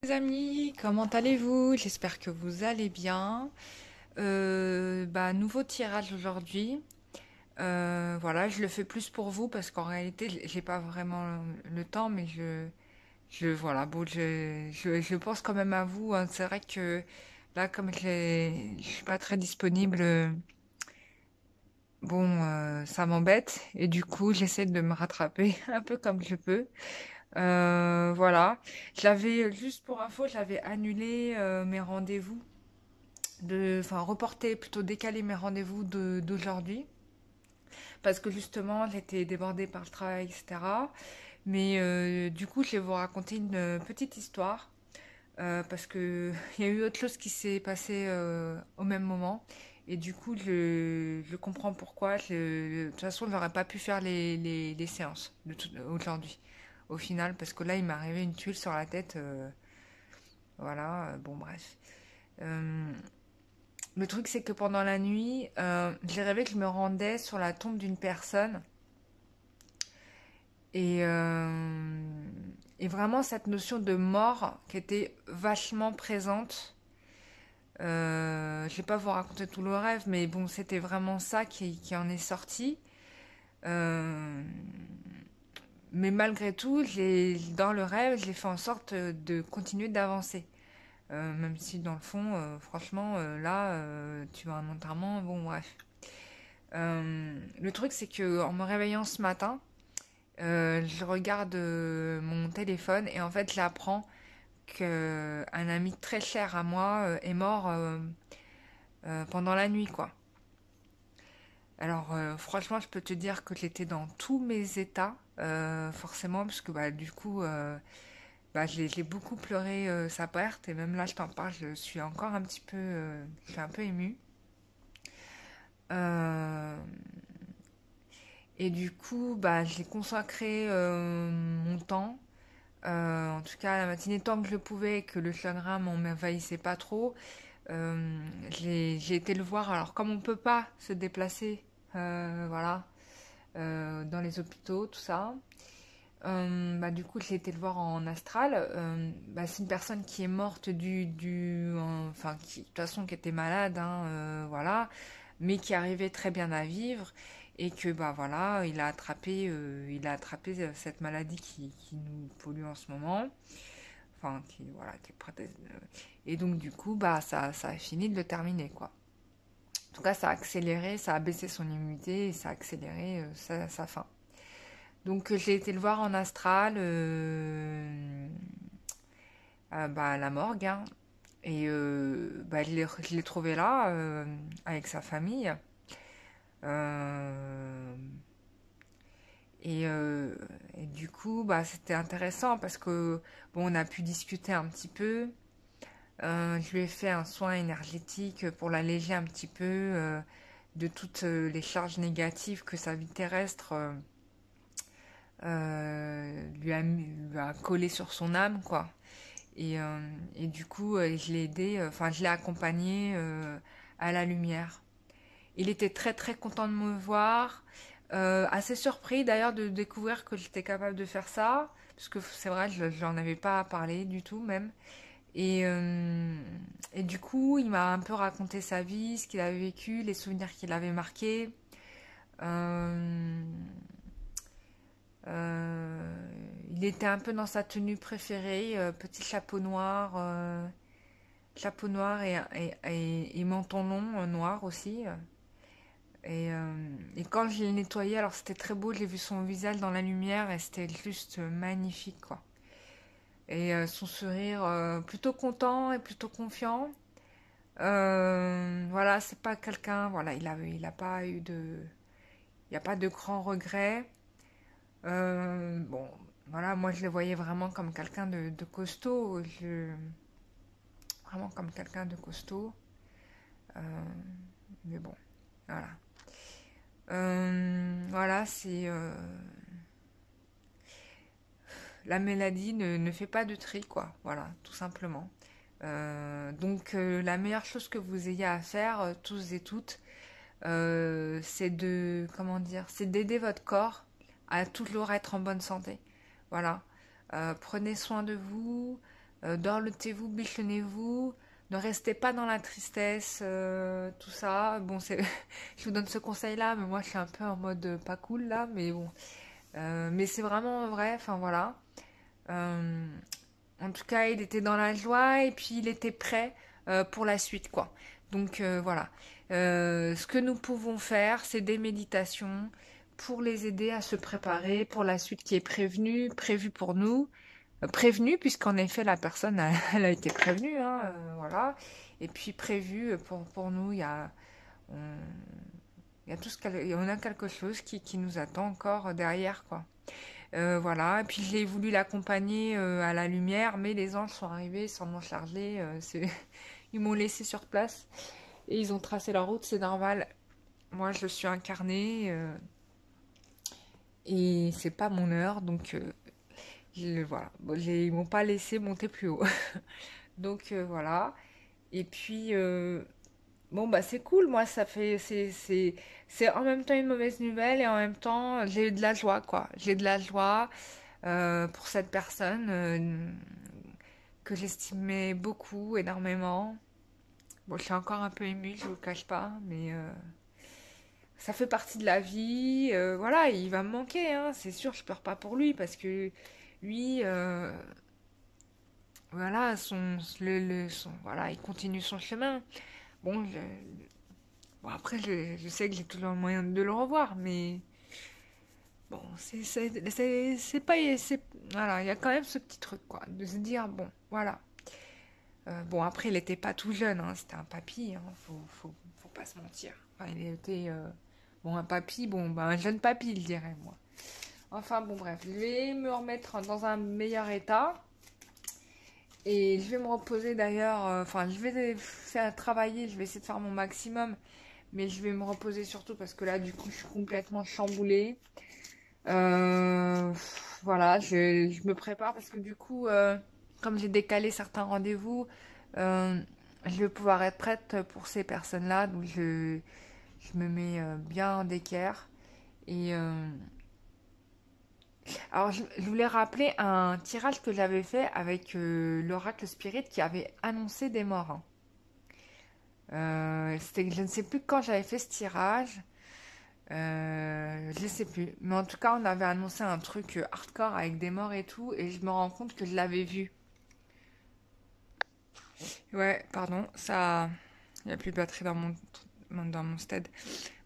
Les amis, comment allez-vous? J'espère que vous allez bien. Nouveau tirage aujourd'hui. Voilà, je le fais plus pour vous parce qu'en réalité, j'ai pas vraiment le temps, mais voilà, bon, je pense quand même à vous, hein. C'est vrai que là, comme je suis pas très disponible, ça m'embête et du coup, j'essaie de me rattraper un peu comme je peux. Voilà. J'avais, juste pour info, j'avais annulé mes rendez-vous enfin reporté, plutôt décalé mes rendez-vous d'aujourd'hui, parce que justement j'étais débordée par le travail, etc. Mais du coup, je vais vous raconter une petite histoire, parce que il y a eu autre chose qui s'est passé au même moment. Et du coup, je comprends pourquoi. De toute façon, je n'aurais pas pu faire les séances aujourd'hui, au final, parce que là, il m'est arrivé une tuile sur la tête. Voilà, bon, bref. Euh, le truc, c'est que pendant la nuit, j'ai rêvé que je me rendais sur la tombe d'une personne. Et, euh, et vraiment, cette notion de mort qui était vachement présente. Je vais pas vous raconter tout le rêve, mais bon, c'était vraiment ça qui en est sorti. Euh, mais malgré tout, dans le rêve, j'ai fait en sorte de continuer d'avancer. Même si dans le fond, franchement, là, tu vas à un enterrement, bon bref. Le truc, c'est que en me réveillant ce matin, je regarde mon téléphone et en fait, j'apprends qu'un ami très cher à moi est mort pendant la nuit, quoi. Alors, franchement, je peux te dire que j'étais dans tous mes états, forcément, parce que bah, du coup, j'ai beaucoup pleuré sa perte, et même là, je t'en parle, je suis encore un petit peu, je suis un peu émue. Euh, et du coup, bah, j'ai consacré mon temps, en tout cas la matinée, tant que je pouvais, que le chagrin m'envahissait pas trop. J'ai été le voir. Alors, comme on peut pas se déplacer, voilà, dans les hôpitaux, tout ça. Du coup, j'ai été le voir en astral. C'est une personne qui est morte enfin, qui, de toute façon, qui était malade, hein, voilà, mais qui arrivait très bien à vivre et que, bah voilà, il a attrapé cette maladie qui nous pollue en ce moment. Enfin, voilà, qui est prête et donc, du coup, ça a fini de le terminer, quoi. En tout cas, ça a accéléré, ça a baissé son immunité et ça a accéléré sa fin. Donc j'ai été le voir en astral à la morgue, hein. Et je l'ai trouvé là avec sa famille. Euh, et, euh, et du coup, c'était intéressant parce que bon, on a pu discuter un petit peu. Je lui ai fait un soin énergétique pour l'alléger un petit peu de toutes les charges négatives que sa vie terrestre lui a collé sur son âme, quoi. Et du coup, je l'ai aidé, enfin, je l'ai accompagné à la lumière. Il était très très content de me voir, assez surpris d'ailleurs de découvrir que j'étais capable de faire ça, parce que c'est vrai, je n'en avais pas parlé du tout même. Et, euh, et du coup, il m'a un peu raconté sa vie, ce qu'il avait vécu, les souvenirs qu'il avait marqués. Euh, il était un peu dans sa tenue préférée, petit chapeau noir et menton long noir aussi. Et quand je l'ai nettoyé, alors c'était très beau, j'ai vu son visage dans la lumière et c'était juste magnifique, quoi. Et son sourire plutôt content et plutôt confiant. Voilà, c'est pas quelqu'un, voilà, il a pas eu de, il n'y a pas de grands regrets. Bon, voilà, moi je le voyais vraiment comme quelqu'un de costaud, vraiment comme quelqu'un de costaud. Euh, mais bon, voilà. Voilà, c'est la maladie ne fait pas de tri, quoi. Voilà, tout simplement. La meilleure chose que vous ayez à faire, tous et toutes, c'est comment dire, c'est d'aider votre corps à toujours être en bonne santé. Voilà. Prenez soin de vous, dorlotez-vous, bichonnez-vous, ne restez pas dans la tristesse, tout ça. Bon, c'est, je vous donne ce conseil-là, mais moi je suis un peu en mode pas cool là, mais bon. Mais c'est vraiment vrai, enfin voilà. Euh, En tout cas, il était dans la joie et puis il était prêt pour la suite, quoi. Donc voilà. Ce que nous pouvons faire, c'est des méditations pour les aider à se préparer pour la suite qui est prévue pour nous. Prévenue, puisqu'en effet, la personne, elle a été prévenue, hein, voilà. Et puis prévue, pour nous, on, il y a tout on a quelque chose qui nous attend encore derrière, quoi. Voilà, et puis j'ai voulu l'accompagner à la lumière, mais les anges sont arrivés sans m'en charger. Ils m'ont laissé sur place et ils ont tracé leur route, c'est normal. Moi, je suis incarnée et c'est pas mon heure, donc voilà. Bon, ils m'ont pas laissé monter plus haut. Donc voilà. Et puis, bon, bah c'est cool, moi, ça fait. C'est en même temps une mauvaise nouvelle et en même temps, j'ai eu de la joie, quoi. J'ai de la joie. Pour cette personne que j'estimais beaucoup, énormément. Bon, je suis encore un peu émue, je vous le cache pas, mais ça fait partie de la vie. Voilà, il va me manquer, hein, c'est sûr, je pleure pas pour lui parce que lui, voilà, voilà, il continue son chemin. Bon, bon après, je sais que j'ai toujours le moyen de le revoir, mais bon, c'est pas, voilà, il y a quand même ce petit truc, quoi, de se dire, bon, voilà. Bon, après, il était pas tout jeune, hein, c'était un papy, hein, faut pas se mentir. Enfin, il était, bon, un papy, bon, bah, un jeune papy, je dirais, moi. Enfin, bon, bref, je vais me remettre dans un meilleur état. Et je vais me reposer d'ailleurs, enfin, je vais faire travailler, je vais essayer de faire mon maximum. Mais je vais me reposer surtout parce que là, du coup, je suis complètement chamboulée. Euh, voilà, je me prépare parce que du coup, comme j'ai décalé certains rendez-vous, euh, je vais pouvoir être prête pour ces personnes-là. Donc je me mets bien d'équerre. Et alors, je voulais rappeler un tirage que j'avais fait avec l'oracle spirit qui avait annoncé des morts, hein. Je ne sais plus quand j'avais fait ce tirage. Je sais plus. Mais en tout cas, on avait annoncé un truc hardcore avec des morts et tout. Et je me rends compte que je l'avais vu. Ouais, pardon. Ça. Il n'y a plus de batterie dans mon stead.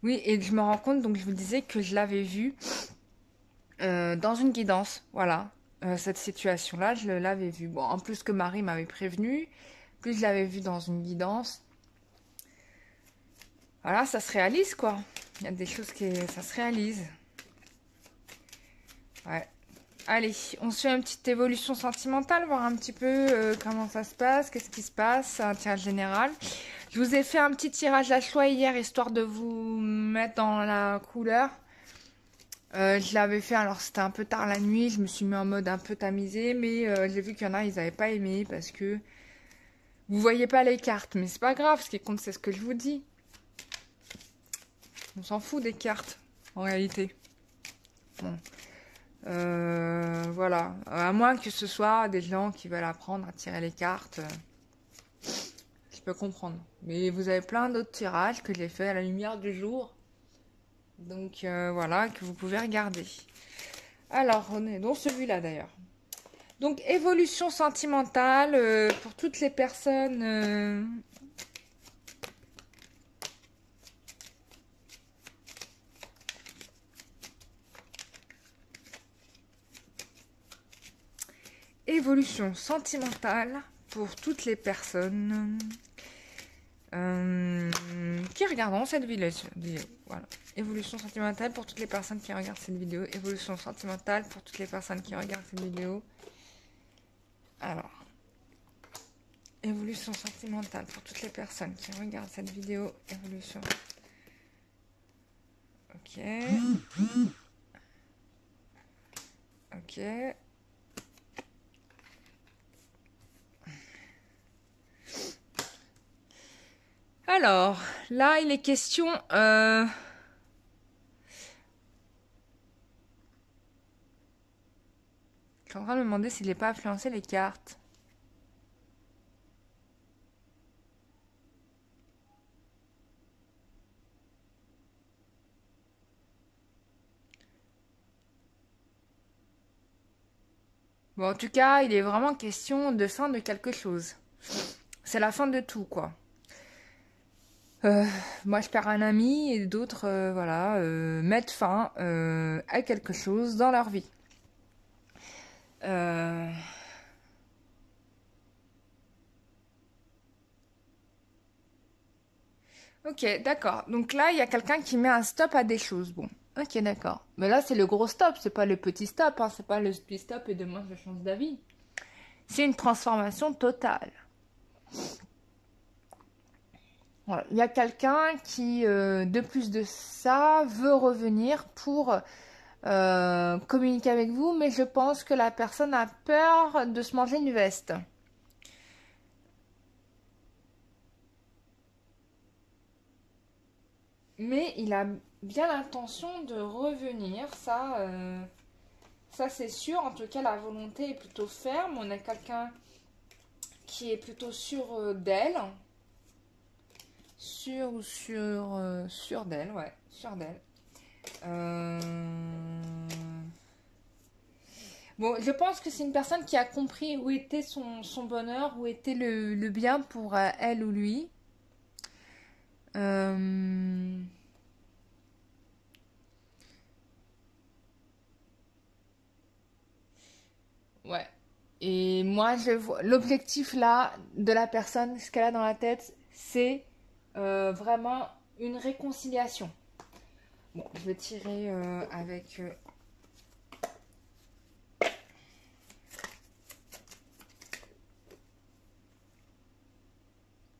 Oui, et je me rends compte, donc je vous disais que je l'avais vu dans une guidance. Voilà. Cette situation-là, je l'avais vu. Bon, en plus que Marie m'avait prévenu. Plus je l'avais vu dans une guidance. Voilà, ça se réalise, quoi. Il y a des choses qui. Ça se réalise. Ouais. Allez, on se fait une petite évolution sentimentale, voir un petit peu comment ça se passe, qu'est-ce qui se passe, un tirage général. Je vous ai fait un petit tirage à choix hier, histoire de vous mettre dans la couleur. Je l'avais fait, alors c'était un peu tard la nuit, je me suis mis en mode un peu tamisé, mais j'ai vu qu'il y en a, ils n'avaient pas aimé, parce que vous voyez pas les cartes, mais c'est pas grave, ce qui compte c'est ce que je vous dis. On s'en fout des cartes, en réalité. Bon. Voilà, à moins que ce soit des gens qui veulent apprendre à tirer les cartes, je peux comprendre. Mais vous avez plein d'autres tirages que j'ai fait à la lumière du jour, donc voilà, que vous pouvez regarder. Alors, on est dans celui-là d'ailleurs. Donc, évolution sentimentale pour toutes les personnes. Évolution sentimentale pour toutes les personnes qui regarderont cette vidéo. Voilà. Évolution sentimentale pour toutes les personnes qui regardent cette vidéo. Évolution sentimentale pour toutes les personnes qui regardent cette vidéo. Alors. Évolution sentimentale pour toutes les personnes qui regardent cette vidéo. Évolution. Ok. Ok. Alors, là, il est question... Je suis en train de me demander s'il n'est pas influencé les cartes. Bon, en tout cas, il est vraiment question de fin de quelque chose. C'est la fin de tout, quoi. Euh, Moi, je perds un ami et d'autres, voilà, mettent fin à quelque chose dans leur vie. Euh, Ok, d'accord. Donc là, il y a quelqu'un qui met un stop à des choses. Bon, ok, d'accord. Mais là, c'est le gros stop, c'est pas le petit stop, hein. C'est pas le petit stop et demain je change d'avis. C'est une transformation totale. Voilà. Il y a quelqu'un qui, de plus de ça, veut revenir pour communiquer avec vous, mais je pense que la personne a peur de se manger une veste. Mais il a bien l'intention de revenir, ça c'est sûr. En tout cas, la volonté est plutôt ferme. On a quelqu'un qui est plutôt sûr d'elle. Sûr ou sûr d'elle, ouais, sûr d'elle. Euh, Bon, je pense que c'est une personne qui a compris où était son bonheur, où était le bien pour elle ou lui. Euh, Ouais. Et moi, je vois l'objectif là de la personne, ce qu'elle a dans la tête, c'est vraiment une réconciliation. Bon, je vais tirer avec.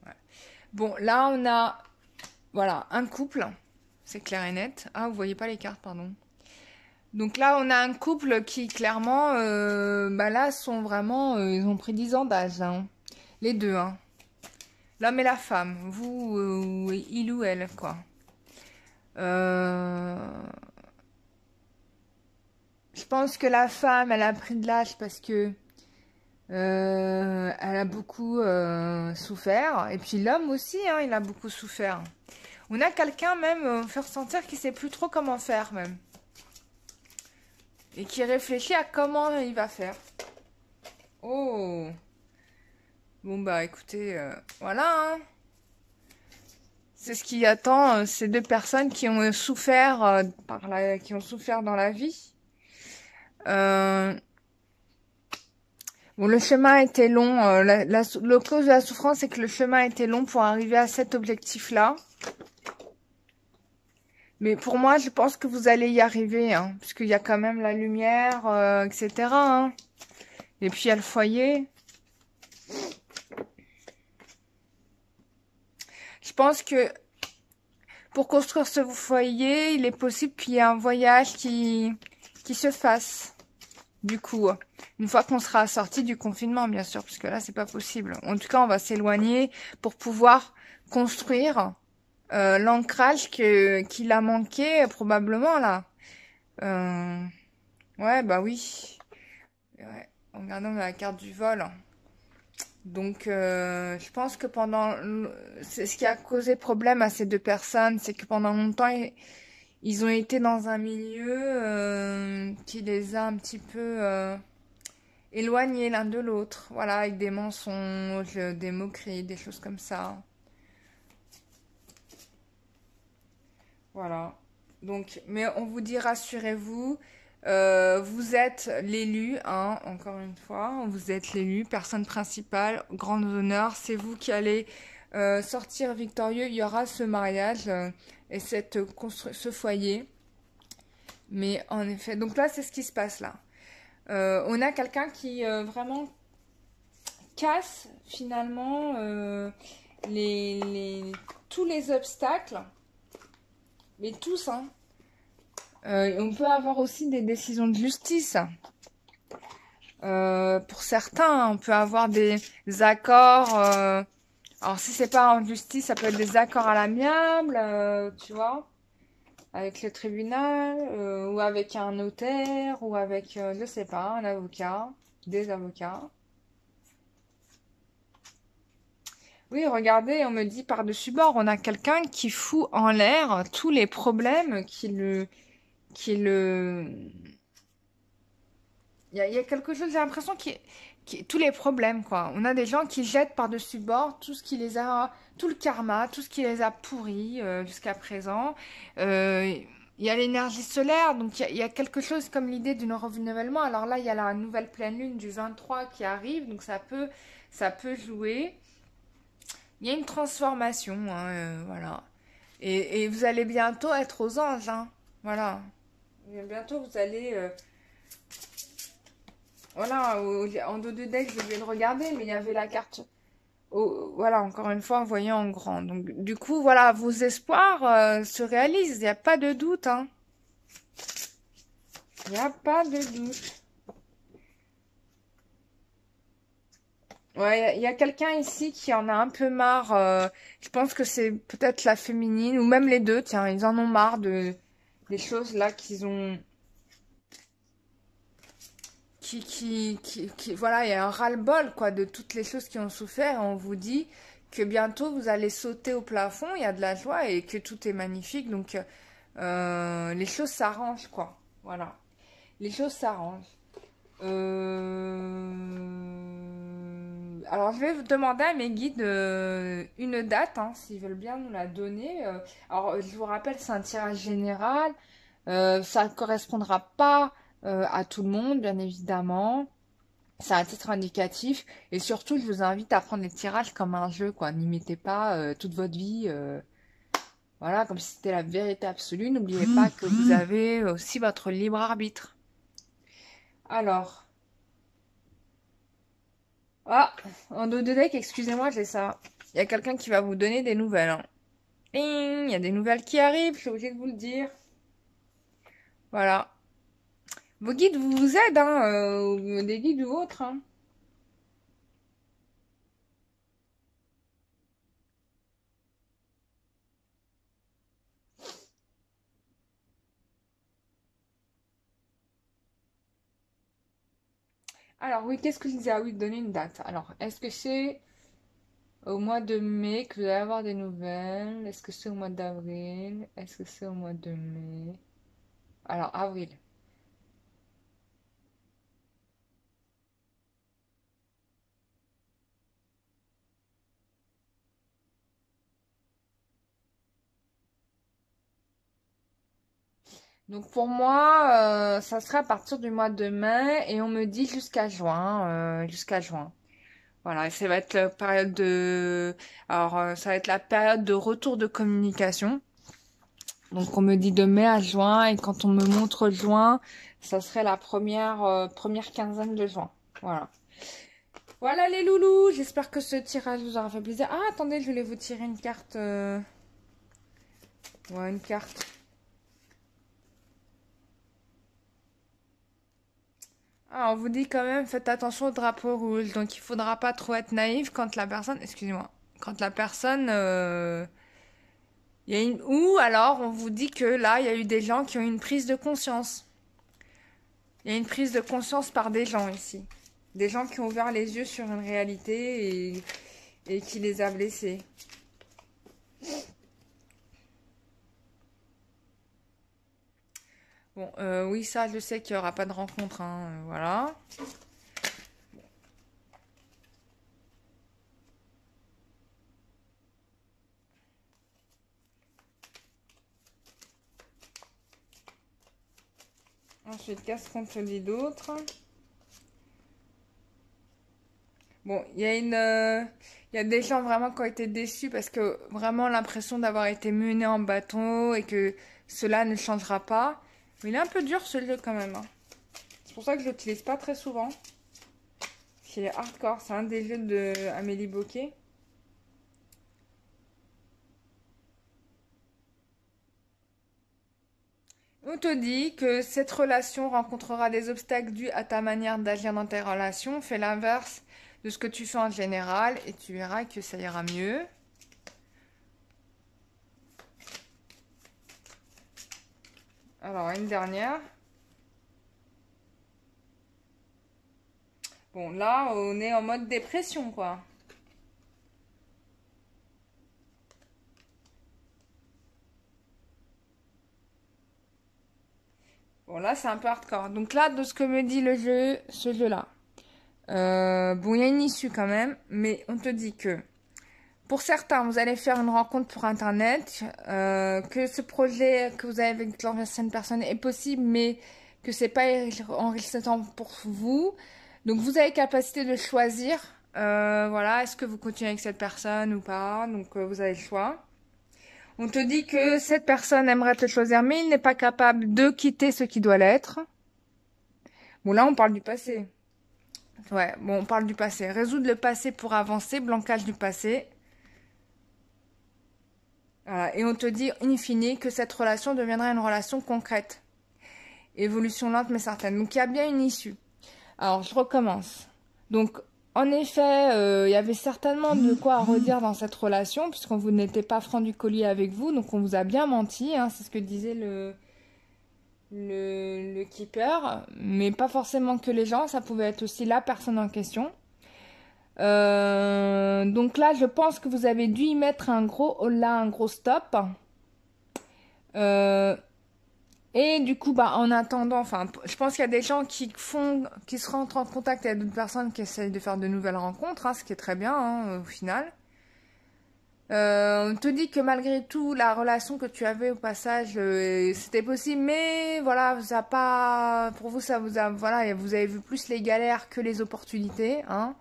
Ouais. Bon, là, on a voilà un couple, c'est clair et net. Ah, vous voyez pas les cartes, pardon. Donc là, on a un couple qui clairement, bah là, sont vraiment, ils ont pris 10 ans d'âge, hein. Les deux, hein. L'homme et la femme, vous, il ou elle, quoi. Euh, Je pense que la femme, elle a pris de l'âge parce que elle a beaucoup souffert. Et puis l'homme aussi, hein, il a beaucoup souffert. On a quelqu'un même, fait ressentir qu'il sait plus trop comment faire même. Et qui réfléchit à comment il va faire. Oh. Bon bah écoutez, voilà, hein. C'est ce qui attend ces deux personnes qui ont souffert qui ont souffert dans la vie. Euh, Bon, le chemin était long. Le cause de la souffrance, c'est que le chemin était long pour arriver à cet objectif-là. Mais pour moi, je pense que vous allez y arriver, hein, parce qu'il y a quand même la lumière, etc., hein. Et puis il y a le foyer. Je pense que pour construire ce foyer, il est possible qu'il y ait un voyage qui se fasse. Du coup, une fois qu'on sera sorti du confinement, bien sûr, parce que là, c'est pas possible. En tout cas, on va s'éloigner pour pouvoir construire l'ancrage qu'il a manqué probablement là. Euh, ouais, bah oui. Ouais, en regardant la carte du vol. Donc, je pense que c'est ce qui a causé problème à ces deux personnes, c'est que pendant longtemps, ils ont été dans un milieu qui les a un petit peu éloignés l'un de l'autre. Voilà, avec des mensonges, des moqueries, des choses comme ça. Voilà. Donc, mais on vous dit, rassurez-vous, vous êtes l'élu, hein, encore une fois, vous êtes l'élu, personne principale, grand honneur, c'est vous qui allez sortir victorieux. Il y aura ce mariage et ce foyer. Mais en effet, donc là, c'est ce qui se passe là. On a quelqu'un qui vraiment casse finalement tous les obstacles, mais tous, hein. On peut avoir aussi des décisions de justice. Pour certains, on peut avoir des accords. Alors si c'est pas en justice, ça peut être des accords à l'amiable, tu vois, avec le tribunal, ou avec un notaire, ou avec, je sais pas, un avocat, des avocats. Oui, regardez, on me dit par-dessus bord, on a quelqu'un qui fout en l'air tous les problèmes qui le il y a quelque chose, j'ai l'impression tous les problèmes, quoi. On a des gens qui jettent par-dessus bord tout ce qui les a, tout le karma, tout ce qui les a pourris jusqu'à présent. Euh, il y a l'énergie solaire, donc il y a quelque chose comme l'idée du renouvellement. Alors là, il y a la nouvelle pleine lune du 23 qui arrive, donc ça peut jouer. Il y a une transformation, hein, voilà. Et vous allez bientôt être aux anges, hein, voilà. Bientôt, vous allez voilà, en dos de deck, je vais le regarder, mais il y avait la carte. Voilà, encore une fois, envoyée en grand. Donc, du coup, voilà, vos espoirs se réalisent. Il n'y a pas de doute, hein. Il n'y a pas de doute. Ouais, il y a quelqu'un ici qui en a un peu marre. Je pense que c'est peut-être la féminine, ou même les deux, tiens, ils en ont marre des choses là qu'ils ont. Voilà, il y a un ras-le-bol, quoi, de toutes les choses qui ont souffert. On vous dit que bientôt vous allez sauter au plafond, il y a de la joie et que tout est magnifique. Donc, les choses s'arrangent, quoi. Voilà. Les choses s'arrangent. Alors, je vais vous demander à mes guides une date, hein, s'ils veulent bien nous la donner. Alors, je vous rappelle, c'est un tirage général. Ça ne correspondra pas à tout le monde, bien évidemment. C'est un titre indicatif. Et surtout, je vous invite à prendre les tirages comme un jeu, quoi. N'imitez pas toute votre vie, voilà, comme si c'était la vérité absolue. N'oubliez pas que vous avez aussi votre libre arbitre. Alors, ah, en dos de deck, excusez-moi, j'ai ça. Il y a quelqu'un qui va vous donner des nouvelles, hein. Ding, il y a des nouvelles qui arrivent, je suis obligée de vous le dire. Voilà. Vos guides vous aident, hein, des guides ou autres, hein. Alors oui, qu'est-ce que je disais? Ah oui, donner une date. Alors, est-ce que c'est au mois de mai que vous allez avoir des nouvelles? Est-ce que c'est au mois d'avril? Est-ce que c'est au mois de mai? Alors, avril. Donc pour moi, ça sera à partir du mois de mai et on me dit jusqu'à juin, jusqu'à juin. Voilà, et ça va être la période de, alors ça va être la période de retour de communication. Donc on me dit de mai à juin et quand on me montre juin, ça serait la première quinzaine de juin. Voilà. Voilà les loulous, j'espère que ce tirage vous aura fait plaisir. Ah attendez, je voulais vous tirer une carte. Ouais, une carte. Ah, on vous dit quand même, faites attention au drapeau rouge. Donc il faudra pas trop être naïf quand la personne, excusez-moi, quand la personne, ou alors on vous dit que là, il y a eu des gens qui ont eu une prise de conscience. Il y a une prise de conscience par des gens ici. Des gens qui ont ouvert les yeux sur une réalité et qui les a blessés. Bon, oui, ça, je sais qu'il n'y aura pas de rencontre, hein, voilà. Ensuite, qu'est-ce qu'on te dit d'autre? Bon, il y a des gens vraiment qui ont été déçus parce que vraiment l'impression d'avoir été mené en bateau et que cela ne changera pas. Mais il est un peu dur ce jeu quand même, hein. C'est pour ça que je l'utilise pas très souvent. Il est hardcore, c'est un des jeux de Amélie Bocquet. On te dit que cette relation rencontrera des obstacles dus à ta manière d'agir dans tes relations. Fais l'inverse de ce que tu fais en général et tu verras que ça ira mieux. Alors, une dernière. Bon, là, on est en mode dépression, quoi. Bon, là, c'est un peu hardcore. Donc là, de ce que me dit le jeu, ce jeu-là. Bon, il y a une issue quand même, mais on te dit que pour certains, vous allez faire une rencontre pour Internet, que ce projet que vous avez avec l'ancienne personne est possible, mais que c'est pas enrichissant pour vous. Donc, vous avez capacité de choisir, voilà, est-ce que vous continuez avec cette personne ou pas. Donc, vous avez le choix. On te dit que cette personne aimerait te choisir, mais il n'est pas capable de quitter ce qui doit l'être. Bon, là, on parle du passé. Ouais, bon, on parle du passé. Résoudre le passé pour avancer, blancage du passé. Voilà. Et on te dit, in fine, que cette relation deviendra une relation concrète. Évolution lente mais certaine. Donc, il y a bien une issue. Alors, je recommence. Donc, en effet, il y avait certainement de quoi redire dans cette relation, puisqu'on vous n'était pas franc du collier avec vous, donc on vous a bien menti, hein, c'est ce que disait le keeper, mais pas forcément que les gens, ça pouvait être aussi la personne en question. Donc là, je pense que vous avez dû y mettre un gros holà, un gros stop. Et du coup, bah, en attendant, enfin, je pense qu'il y a des gens qui se rentrent en contact avec d'autres personnes qui essayent de faire de nouvelles rencontres, hein, ce qui est très bien, hein, au final. On te dit que malgré tout, la relation que tu avais au passage, c'était possible, mais voilà, ça a pas, pour vous, ça vous a, voilà, vous avez vu plus les galères que les opportunités, hein,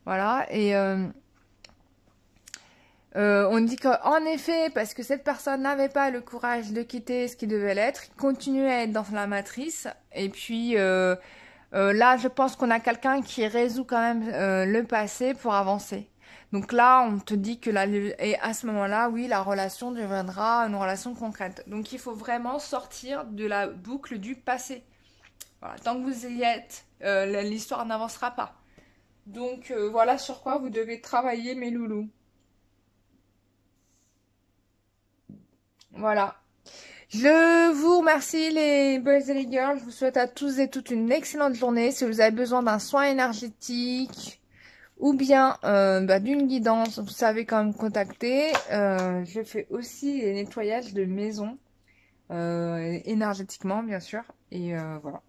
voilà, et on dit qu'en effet, parce que cette personne n'avait pas le courage de quitter ce qui devait l'être, il continuait à être dans la matrice. Et puis là, je pense qu'on a quelqu'un qui résout quand même le passé pour avancer. Donc là, on te dit que et à ce moment-là, oui, la relation deviendra une relation concrète. Donc il faut vraiment sortir de la boucle du passé. Voilà, tant que vous y êtes, l'histoire n'avancera pas. Donc voilà sur quoi vous devez travailler, mes loulous. Voilà. Je vous remercie les boys et les girls. Je vous souhaite à tous et toutes une excellente journée. Si vous avez besoin d'un soin énergétique ou bien d'une guidance, vous savez quand me contacter. Je fais aussi les nettoyages de maison, énergétiquement bien sûr. Et voilà.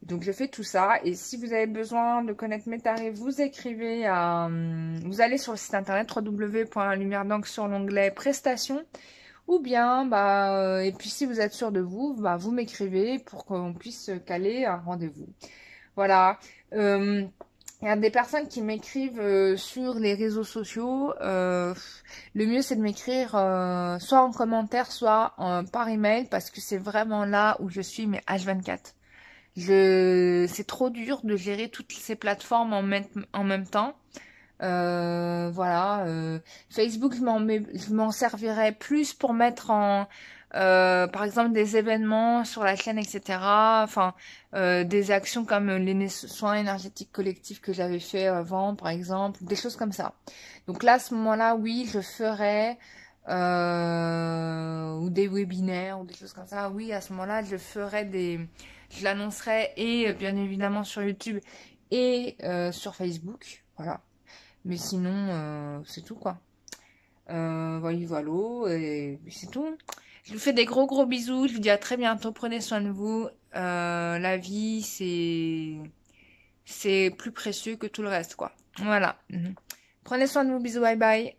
Donc je fais tout ça. Et si vous avez besoin de connaître mes tarifs, vous écrivez à... vous allez sur le site internet www.lumière-d'encre sur l'onglet prestations. Ou bien, et puis si vous êtes sûr de vous, vous m'écrivez pour qu'on puisse caler un rendez-vous. Voilà. Il y a des personnes qui m'écrivent sur les réseaux sociaux. Le mieux, c'est de m'écrire soit en commentaire, soit par email, parce que c'est vraiment là où je suis, mais H24. C'est trop dur de gérer toutes ces plateformes en même temps. Voilà, Facebook, je m'en servirais plus pour mettre en, par exemple, des événements sur la chaîne, etc. Enfin, des actions comme les soins énergétiques collectifs que j'avais fait avant, par exemple, des choses comme ça. Donc là, à ce moment-là, oui, je ferais, ou des webinaires, ou des choses comme ça. Oui, à ce moment-là, je l'annoncerai et bien évidemment sur YouTube et sur Facebook. Voilà. Mais sinon, c'est tout, quoi. Voilà, et c'est tout. Je vous fais des gros gros bisous. Je vous dis à très bientôt. Prenez soin de vous. La vie, c'est plus précieux que tout le reste, quoi. Voilà. Prenez soin de vous. Bisous, bye bye.